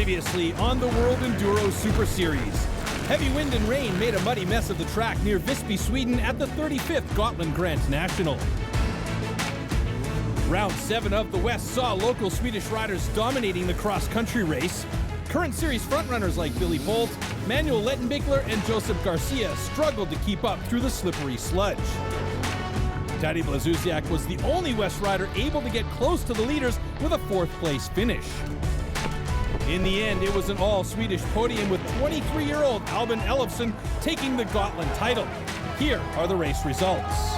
Previously on the World Enduro Super Series. Heavy wind and rain made a muddy mess of the track near Visby, Sweden at the 35th Gotland Grand National. Round 7 of the WESS saw local Swedish riders dominating the cross-country race. Current series frontrunners like Billy Bolt, Manuel Lettenbichler, and Joseph Garcia struggled to keep up through the slippery sludge. Tadej Blazusiak was the only WESS rider able to get close to the leaders with a 4th place finish. In the end, it was an all-Swedish podium with 23-year-old Albin Elofsson taking the Gotland title. Here are the race results.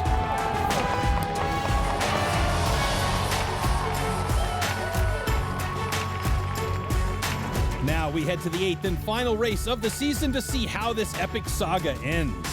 Now we head to the 8th and final race of the season to see how this epic saga ends.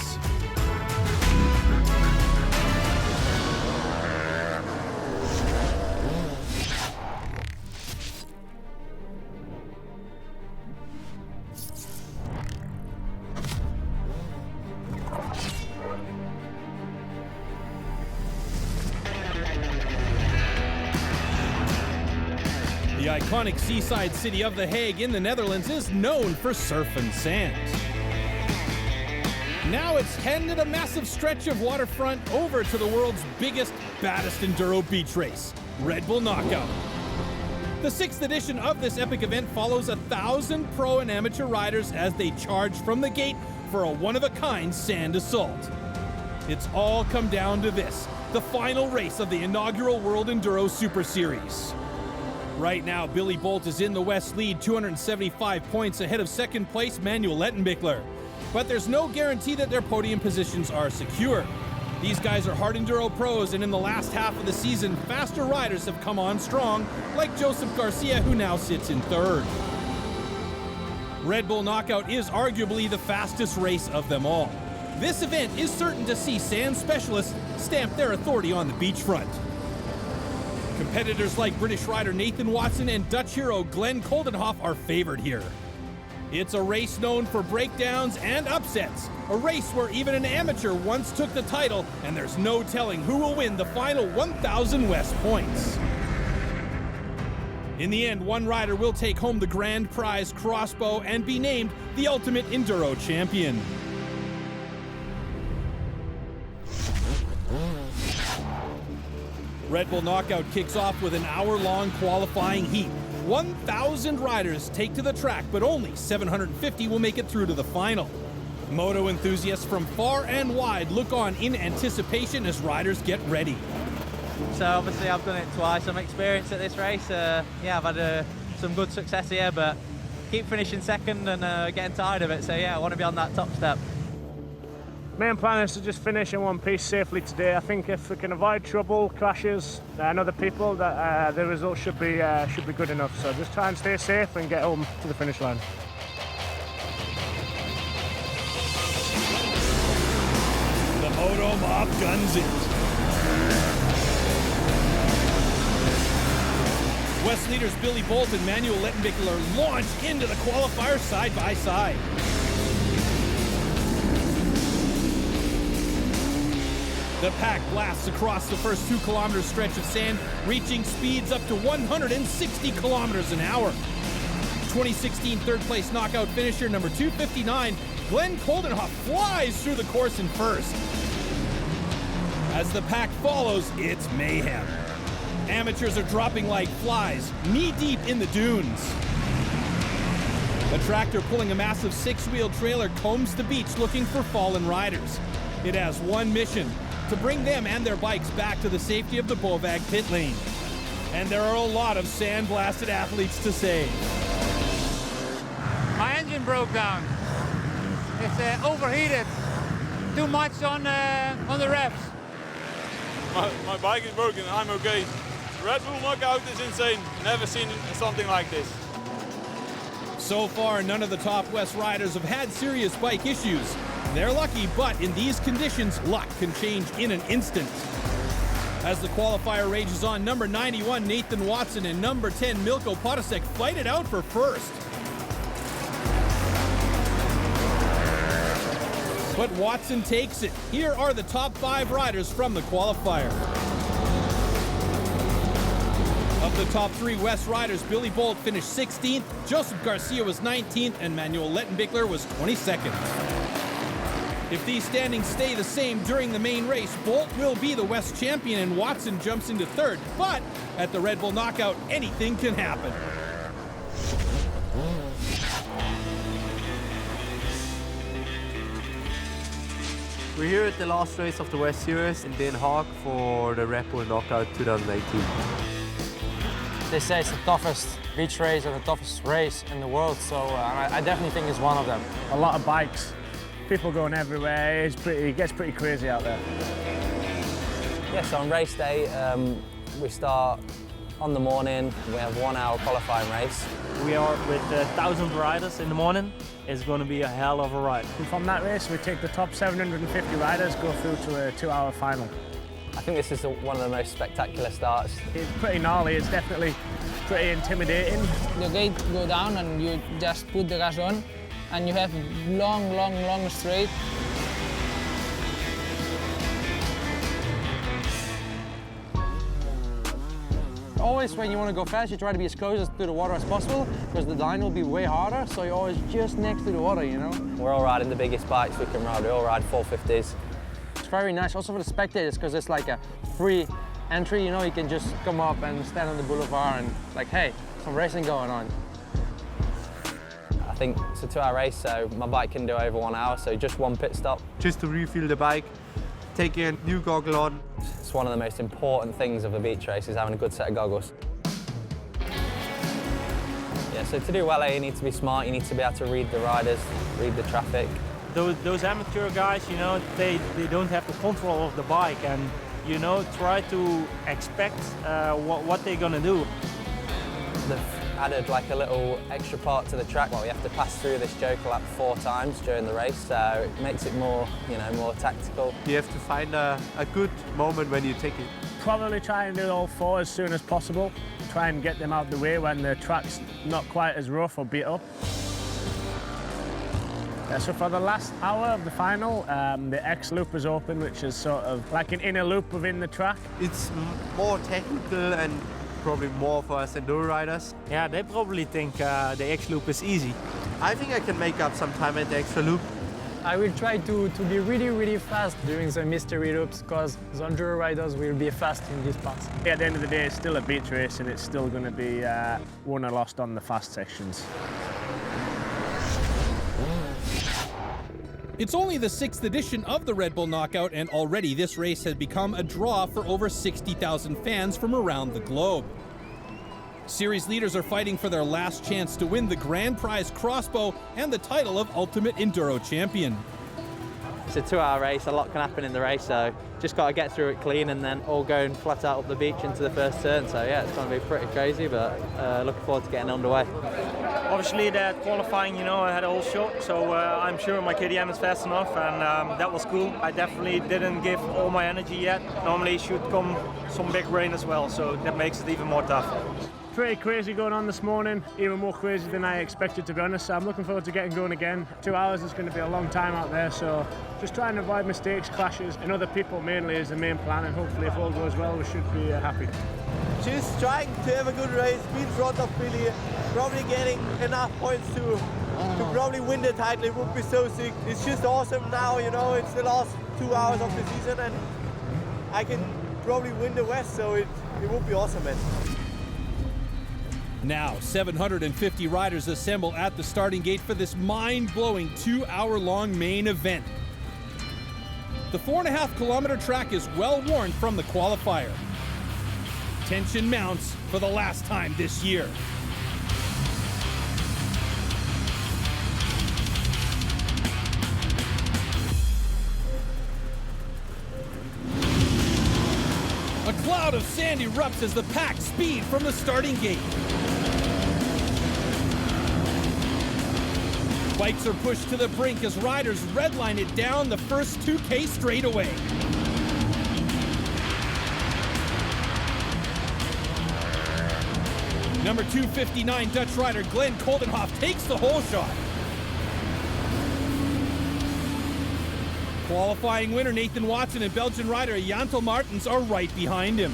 The iconic seaside city of The Hague in the Netherlands is known for surf and sand. Now it's handed a massive stretch of waterfront over to the world's biggest, baddest enduro beach race, Red Bull Knockout. The 6th edition of this epic event follows 1,000 pro and amateur riders as they charge from the gate for a one-of-a-kind sand assault. It's all come down to this, the final race of the inaugural World Enduro Super Series. Right now, Billy Bolt is in the WESS lead, 275 points ahead of 2nd place Manuel Lettenbichler. But there's no guarantee that their podium positions are secure. These guys are Hard Enduro pros, and in the last half of the season, faster riders have come on strong, like Joseph Garcia, who now sits in 3rd. Red Bull Knockout is arguably the fastest race of them all. This event is certain to see sand specialists stamp their authority on the beachfront. Competitors like British rider Nathan Watson and Dutch hero Glenn Coldenhoff are favored here. It's a race known for breakdowns and upsets, a race where even an amateur once took the title, and there's no telling who will win the final 1,000 WESS points. In the end, one rider will take home the grand prize crossbow and be named the ultimate enduro champion. Red Bull Knockout kicks off with an hour-long qualifying heat. 1,000 riders take to the track, but only 750 will make it through to the final. Moto enthusiasts from far and wide look on in anticipation as riders get ready. So obviously I've done it twice. I'm experienced at this race. I've had some good success here, but keep finishing 2nd and getting tired of it. So yeah, I want to be on that top step. Main plan is to just finish in one piece safely today. I think if we can avoid trouble, crashes, and other people, that the result should be good enough. So just try and stay safe and get home to the finish line. The Moto Mob guns it. WESS leaders Billy Bolt and Manuel Lettenbichler launch into the qualifiers side by side. The pack blasts across the first 2 kilometer stretch of sand, reaching speeds up to 160 kilometers an hour. 2016 3rd place knockout finisher number 259, Glenn Coldenhoff flies through the course in 1st. As the pack follows, it's mayhem. Amateurs are dropping like flies, knee-deep in the dunes. A tractor pulling a massive 6-wheel trailer combs the beach looking for fallen riders. It has one mission: to bring them and their bikes back to the safety of the Bovag pit lane. And there are a lot of sandblasted athletes to save. My engine broke down. It's overheated. Too much on the revs. My bike is broken, I'm okay. Red Bull Knockout is insane. Never seen something like this. So far, none of the top WESS riders have had serious bike issues. They're lucky, but in these conditions, luck can change in an instant. As the qualifier rages on, number 91 Nathan Watson and number 10 Milko Potosek fight it out for 1st. But Watson takes it. Here are the top 5 riders from the qualifier. Of the top 3 WESS riders, Billy Bolt finished 16th, Joseph Garcia was 19th, and Manuel Lettenbichler was 22nd. If these standings stay the same during the main race, Bolt will be the WESS champion and Watson jumps into 3rd. But at the Red Bull Knockout, anything can happen. We're here at the last race of the WESS Series in Den Haag for the Red Bull Knockout 2018. They say it's the toughest beach race and the toughest race in the world, so I definitely think it's one of them. A lot of bikes, people going everywhere. It gets pretty crazy out there. Yeah, so on race day, we start on the morning. We have 1 hour qualifying race. We are with 1,000 riders in the morning. It's going to be a hell of a ride. And from that race, we take the top 750 riders, go through to a 2-hour final. I think this is one of the most spectacular starts. It's pretty gnarly, it's definitely pretty intimidating. The gate go down and you just put the gas on and you have long straight. Always when you want to go fast, you try to be as close to the water as possible because the line will be way harder, so you're always just next to the water, you know? We're all riding the biggest bikes we can ride. We all ride 450s. It's very nice also for the spectators because it's like a free entry, you know? You can just come up and stand on the boulevard and like, hey, some racing going on. I think it's a 2-hour race, so my bike can do over 1 hour, so just 1 pit stop. Just to refuel the bike, taking a new goggle on. It's one of the most important things of a beach race is having a good set of goggles. Yeah, so to do well, you need to be smart, you need to be able to read the riders, read the traffic. Those amateur guys, you know, they don't have the control of the bike and, you know, try to expect what they're going to do. They've added like a little extra part to the track. Well, we have to pass through this joker lap 4 times during the race, so it makes it more, you know, more tactical. You have to find a good moment when you take it. Probably try and do all 4 as soon as possible. Try and get them out of the way when the track's not quite as rough or beat up. So for the last hour of the final, the X loop is open, which is sort of like an inner loop within the track. It's more technical and probably more for us enduro riders. Yeah, they probably think the X loop is easy. I think I can make up some time at the extra loop. I will try to be really fast during the mystery loops because the enduro riders will be fast in these parts. At the end of the day, it's still a beach race and it's still going to be won or lost on the fast sections. It's only the 6th edition of the Red Bull Knockout, and already this race has become a draw for over 60,000 fans from around the globe. Series leaders are fighting for their last chance to win the grand prize crossbow and the title of Ultimate Enduro Champion. It's a 2-hour race, a lot can happen in the race, so just got to get through it clean and then all going flat out up the beach into the first turn. So yeah, it's going to be pretty crazy, but looking forward to getting underway. Obviously that qualifying, you know, I had a whole shot, so I'm sure my KDM is fast enough and that was cool. I definitely didn't give all my energy yet. Normally should come some big rain as well, so that makes it even more tough. Pretty crazy going on this morning, even more crazy than I expected, to be honest. So I'm looking forward to getting going again. 2 hours is going to be a long time out there, so just trying to avoid mistakes, clashes, and other people mainly is the main plan, and hopefully if all goes well, we should be happy. Just trying to have a good race, be in front of Billy, probably getting enough points to probably win the title. It would be so sick. It's just awesome now, you know, it's the last 2 hours of the season and I can probably win the WESS, so it would be awesome, man. Now, 750 riders assemble at the starting gate for this mind-blowing 2-hour-long main event. The 4.5-kilometer track is well worn from the qualifier. Tension mounts for the last time this year. A cloud of sand erupts as the pack speed from the starting gate. Bikes are pushed to the brink as riders redline it down the first 2K straightaway. Number 259 Dutch rider Glenn Coldenhoff takes the whole shot. Qualifying winner Nathan Watson and Belgian rider Yentel Martens are right behind him.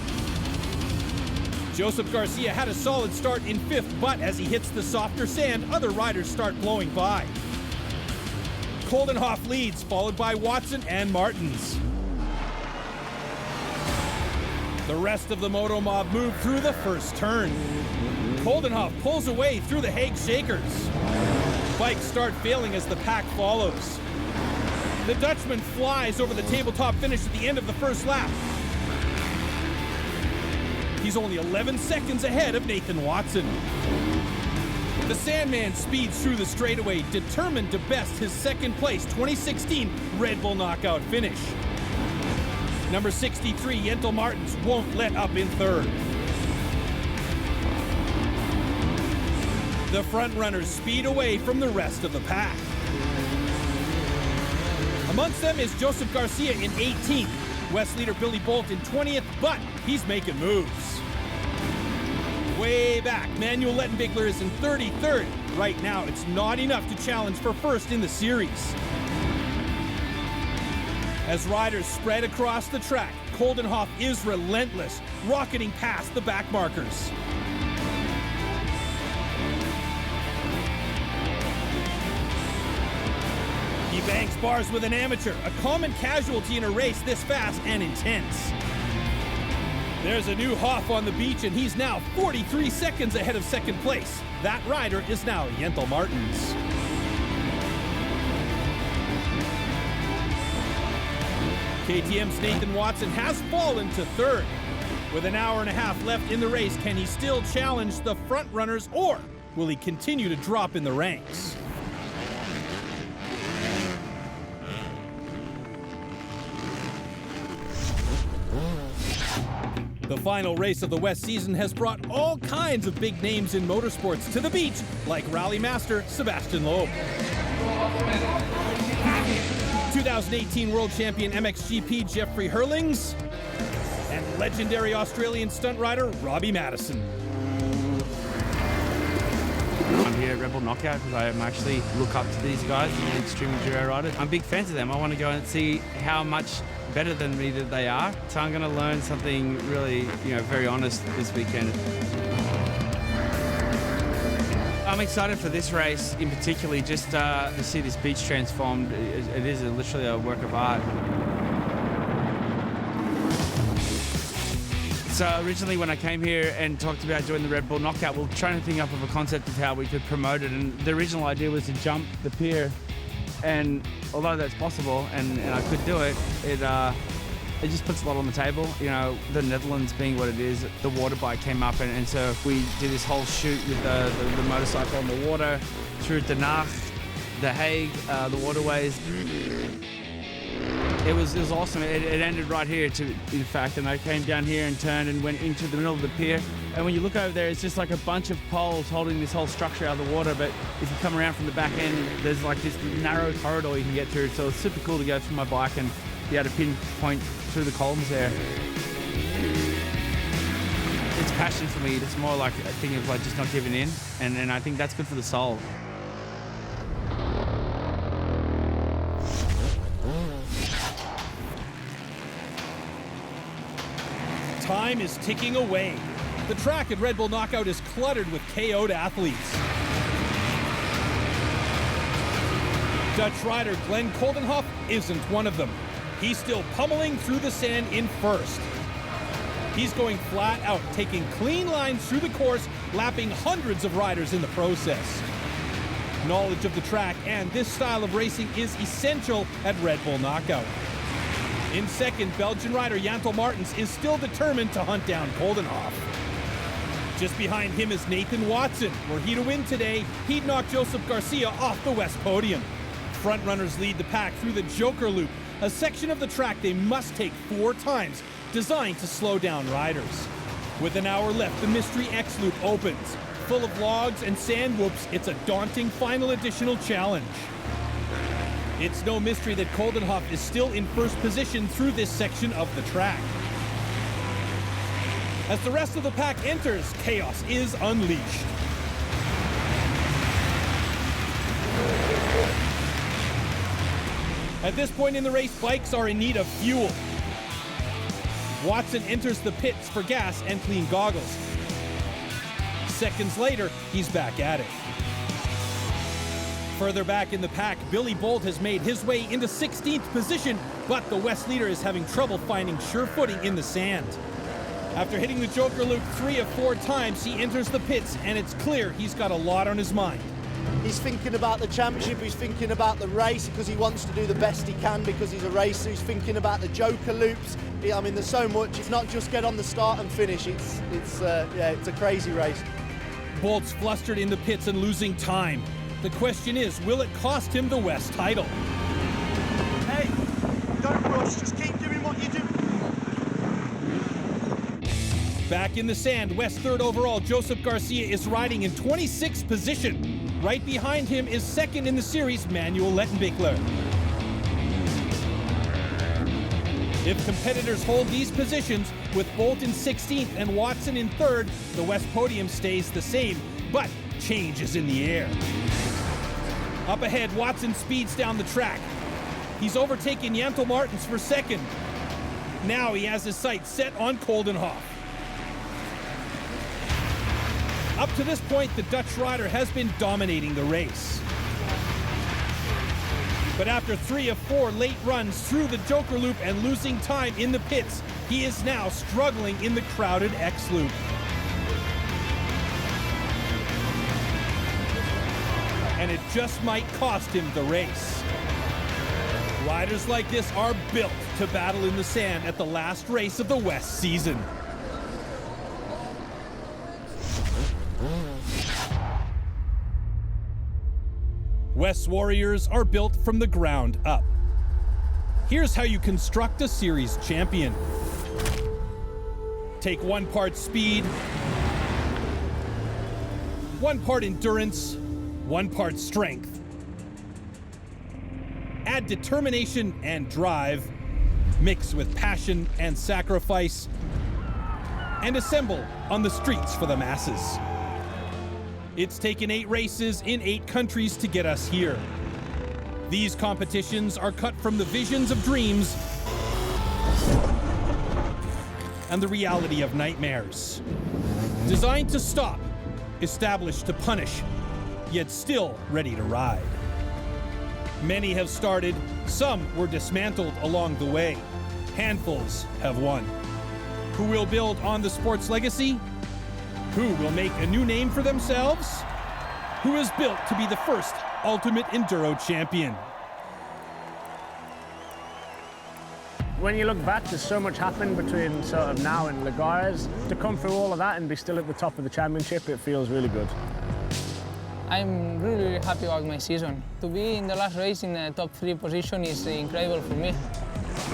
Joseph Garcia had a solid start in 5th, but as he hits the softer sand, other riders start blowing by. Coldenhoff leads, followed by Watson and Martens. The rest of the moto mob move through the first turn. Coldenhoff pulls away through the Hague Shakers. Bikes start failing as the pack follows. The Dutchman flies over the tabletop finish at the end of the first lap. He's only 11 seconds ahead of Nathan Watson. The Sandman speeds through the straightaway, determined to best his second place 2016 Red Bull knockout finish. Number 63, Yentel Martens, won't let up in 3rd. The front runners speed away from the rest of the pack. Amongst them is Joseph Garcia in 18th, WESS leader Billy Bolt in 20th, but he's making moves. Way back, Manuel Lettenbichler is in 33rd. Right now, it's not enough to challenge for 1st in the series. As riders spread across the track, Coldenhoff is relentless, rocketing past the back markers. He banks bars with an amateur, a common casualty in a race this fast and intense. There's a new Hoff on the beach, and he's now 43 seconds ahead of 2nd place. That rider is now Yentel Martens. KTM's Nathan Watson has fallen to 3rd. With an hour and a half left in the race, can he still challenge the front runners, or will he continue to drop in the ranks? The final race of the WESS season has brought all kinds of big names in motorsports to the beach, like rally master Sebastian Loeb, 2018 world champion MXGP Jeffrey Hurlings, and legendary Australian stunt rider Robbie Madison. I'm here at Red Bull Knockout because I actually look up to these guys, the extreme enduro riders. I'm big fans of them. I want to go and see how much better than me that they are. So I'm going to learn something really, very honest this weekend. I'm excited for this race in particular, just to see this beach transformed. It is literally a work of art. So originally when I came here and talked about doing the Red Bull Knockout, we were trying to think up of a concept of how we could promote it. And the original idea was to jump the pier. And although that's possible and I could do it, it just puts a lot on the table. The Netherlands being what it is, the water bike came up and so we did this whole shoot with the motorcycle on the water through Den Haag, The Hague, the waterways. It was awesome. It ended right here, in fact, and I came down here and turned and went into the middle of the pier. And when you look over there, it's just like a bunch of poles holding this whole structure out of the water. But if you come around from the back end, there's like this narrow corridor you can get through. So it's super cool to go through my bike and be able to pinpoint through the columns there. It's passion for me. It's more like a thing of just not giving in, and I think that's good for the soul. Time is ticking away. The track at Red Bull Knockout is cluttered with KO'd athletes. Dutch rider Glenn Coldenhoff isn't one of them. He's still pummeling through the sand in 1st. He's going flat out, taking clean lines through the course, lapping hundreds of riders in the process. Knowledge of the track and this style of racing is essential at Red Bull Knockout. In 2nd, Belgian rider Yentel Martens is still determined to hunt down Coldenhoff. Just behind him is Nathan Watson. Were he to win today, he'd knock Joseph Garcia off the WESS podium. Front runners lead the pack through the Joker Loop, a section of the track they must take 4 times, designed to slow down riders. With an hour left, the Mystery X Loop opens. Full of logs and sand whoops, it's a daunting final additional challenge. It's no mystery that Coldenhoff is still in 1st position through this section of the track. As the rest of the pack enters, chaos is unleashed. At this point in the race, bikes are in need of fuel. Watson enters the pits for gas and clean goggles. seconds later, he's back at it. Further back in the pack, Billy Bolt has made his way into 16th position, but the WESS leader is having trouble finding sure footing in the sand. After hitting the Joker loop 3 of 4 times, he enters the pits, and it's clear he's got a lot on his mind. He's thinking about the championship, he's thinking about the race because he wants to do the best he can because he's a racer. He's thinking about the Joker loops. I mean, there's so much. It's not just get on the start and finish. It's a crazy race. Bolt's flustered in the pits and losing time. The question is, will it cost him the WESS title? Hey, don't rush, just keep doing what you're doing. Back in the sand, WESS third overall, Joseph Garcia is riding in 26th position. Right behind him is second in the series, Manuel Lettenbichler. If competitors hold these positions, with Bolt in 16th and Watson in 3rd, the WESS podium stays the same, but change is in the air. Up ahead, Watson speeds down the track. He's overtaken Yentel Martens for 2nd. Now he has his sights set on Coldenhoff. Up to this point, the Dutch rider has been dominating the race. But after 3 of 4 late runs through the Joker loop and losing time in the pits, he is now struggling in the crowded X loop. And it just might cost him the race. Riders like this are built to battle in the sand at the last race of the WESS season. WESS warriors are built from the ground up. Here's how you construct a series champion. Take 1 part speed, 1 part endurance, 1 part strength. Add determination and drive, mix with passion and sacrifice, and assemble on the streets for the masses. It's taken 8 races in 8 countries to get us here. These competitions are cut from the visions of dreams and the reality of nightmares. Designed to stop, established to punish, yet still ready to ride. Many have started, some were dismantled along the way. Handfuls have won. Who will build on the sport's legacy? Who will make a new name for themselves? Who is built to be the first ultimate enduro champion? When you look back, there's so much happened between sort of now and Lagares. To come through all of that and be still at the top of the championship, it feels really good. I'm really happy about my season. To be in the last race in the top 3 position is incredible for me.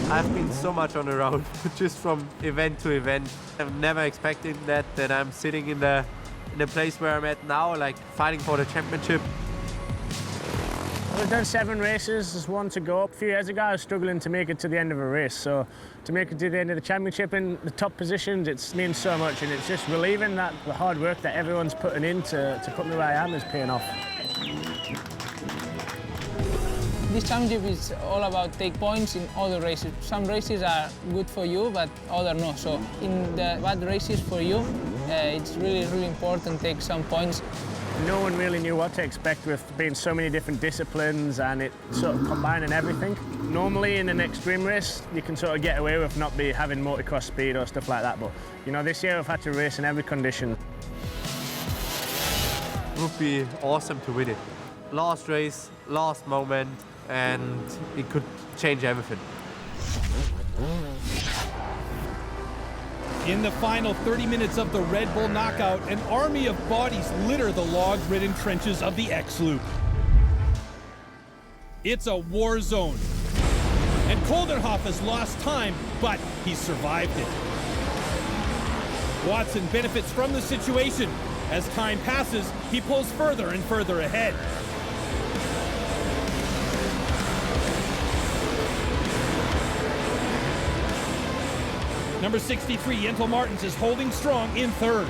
I've been so much on the road, just from event to event. I've never expected that I'm sitting in the place where I'm at now, like fighting for the championship. We've done 7 races, there's 1 to go. A few years ago, I was struggling to make it to the end of a race, so to make it to the end of the championship in the top positions, it means so much, and it's just relieving that the hard work that everyone's putting in to put me where I am is paying off. This championship is all about take points in all the races. Some races are good for you, but others no. So in the bad races for you, it's really, really important to take some points. No one really knew what to expect with being so many different disciplines and it sort of combining everything. Normally in an extreme race, you can sort of get away with not having motocross speed or stuff like that, but you know, this year I've had to race in every condition. It would be awesome to win it. Last race, last moment, and it could change everything. In the final 30 minutes of the Red Bull knockout, an army of bodies litter the log-ridden trenches of the X Loop. It's a war zone. And Coldenhoff has lost time, but he survived it. Watson benefits from the situation. As time passes, he pulls further and further ahead. Number 63, Yentel Martens, is holding strong in 3rd.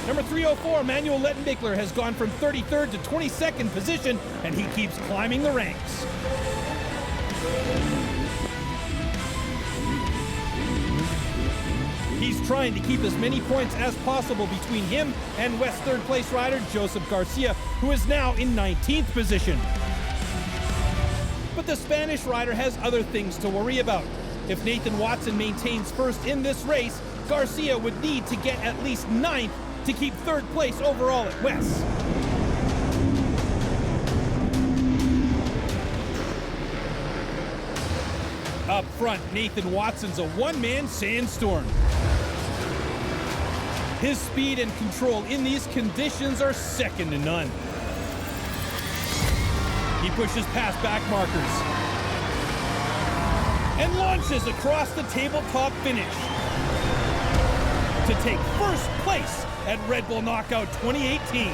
Number 304, Manuel Lettenbichler, has gone from 33rd to 22nd position, and he keeps climbing the ranks. He's trying to keep as many points as possible between him and WESS third place rider Joseph Garcia, who is now in 19th position. But the Spanish rider has other things to worry about. If Nathan Watson maintains first in this race, Garcia would need to get at least 9th to keep third place overall at WESS. Up front, Nathan Watson's a one-man sandstorm. His speed and control in these conditions are second to none. He pushes past back markers and launches across the tabletop finish to take first place at Red Bull Knockout 2018.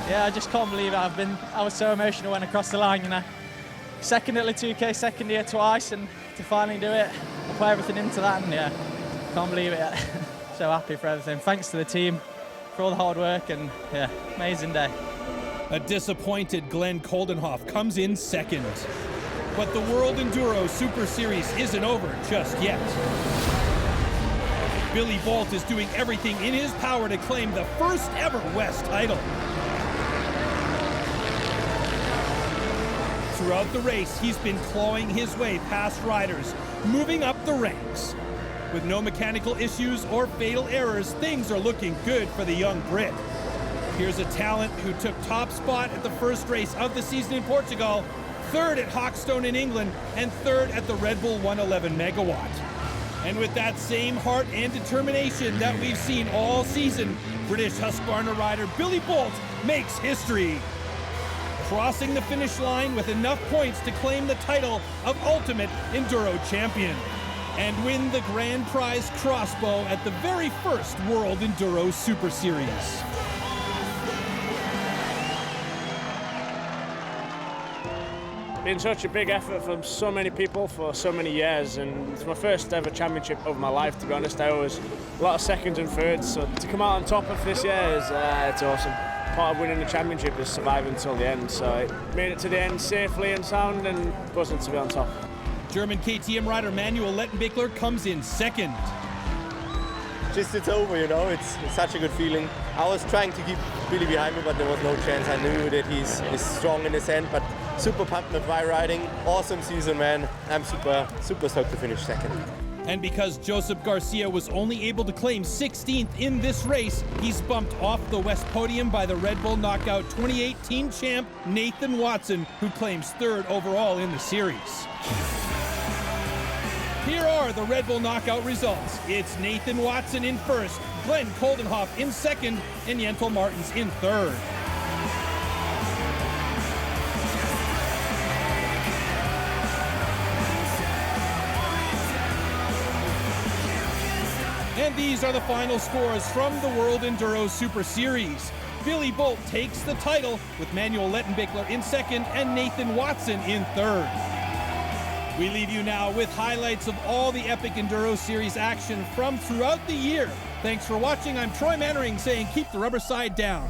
Yeah, I just can't believe it. I was so emotional when I crossed the line, you know. Second at Le 2K, second year twice, and to finally do it, I put everything into that, and yeah, can't believe it. So happy for everything. Thanks to the team for all the hard work, and yeah, amazing day. A disappointed Glenn Coldenhoff comes in second. But the World Enduro Super Series isn't over just yet. Billy Bolt is doing everything in his power to claim the first ever WESS title. Throughout the race, he's been clawing his way past riders, moving up the ranks. With no mechanical issues or fatal errors, things are looking good for the young Brit. Here's a talent who took top spot at the first race of the season in Portugal, third at Hawkstone in England, and third at the Red Bull 111 Megawatt. And with that same heart and determination that we've seen all season, British Husqvarna rider Billy Bolt makes history, crossing the finish line with enough points to claim the title of Ultimate Enduro Champion and win the grand prize crossbow at the very first World Enduro Super Series. Been such a big effort from so many people for so many years, and it's my first ever championship of my life, to be honest. I was a lot of seconds and thirds, so to come out on top of this year is it's awesome. Part of winning the championship is surviving until the end, so it made it to the end safely and sound, and buzzing to be on top. German KTM rider Manuel Lettenbichler comes in second. Just it's over, you know, it's such a good feeling. I was trying to keep Billy behind me, but there was no chance. I knew that he's strong in his end, but super pumped with my riding. Awesome season, man. I'm super stoked to finish second. And because Joseph Garcia was only able to claim 16th in this race, he's bumped off the WESS podium by the Red Bull Knockout 2018 champ Nathan Watson, who claims third overall in the series. Here are the Red Bull Knockout results. It's Nathan Watson in first, Glenn Coldenhoff in second, and Yentel Martens in third. And these are the final scores from the World Enduro Super Series. Billy Bolt takes the title with Manuel Lettenbichler in second and Nathan Watson in third. We leave you now with highlights of all the epic Enduro Series action from throughout the year. Thanks for watching. I'm Troy Mannering saying keep the rubber side down.